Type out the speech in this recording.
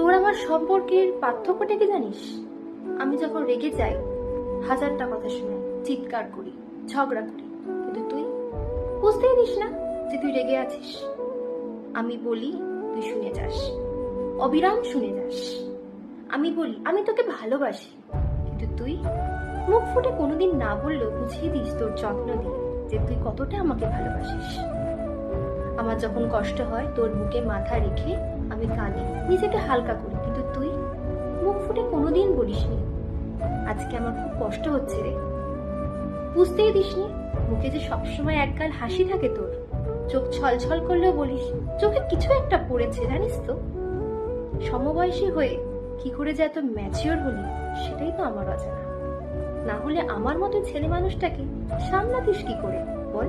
তোর আমার সম্পর্কের পার্থক্যটা কি জানিস? আমি যখন রেগে যাই, হাজারটা কথা শুনে চিৎকার করি, ঝগড়া করি, কিন্তু তুই বুঝতেই দিস না যে তুই রেগে আছিস। আমি বলি, তুই শুনে যাস, অবিরাম শুনে যাস। আমি বলি আমি তোকে ভালোবাসি, কিন্তু তুই মুখ ফুটে কোনোদিন না বললেও বুঝিয়ে দিস তোর যত্ন দিয়ে যে তুই কতটা আমাকে ভালোবাসিস। আমার যখন কষ্ট হয় তোর বুকে মাথা রেখে আমি কাঁদি, নিজেকে হালকা করি, কিন্তু তুই মুখ ফুটে কোনোদিন বলিসনি আজকে আমার খুব কষ্ট হচ্ছে রে। বুঝতেই দিসনি মুখে যে সবসময় একগাল হাসি থাকে তোর, চোখ ছলছল করলেও বলিস চোখে কিছু একটা পড়েছে, জানিস তো? সমবয়সী হয়ে কি করে যে এত ম্যাচিওর হলি সেটাই তো আমার অজানা। না হলে আমার মতো ছেলে মানুষটাকে সামলাতিস কি করে বল?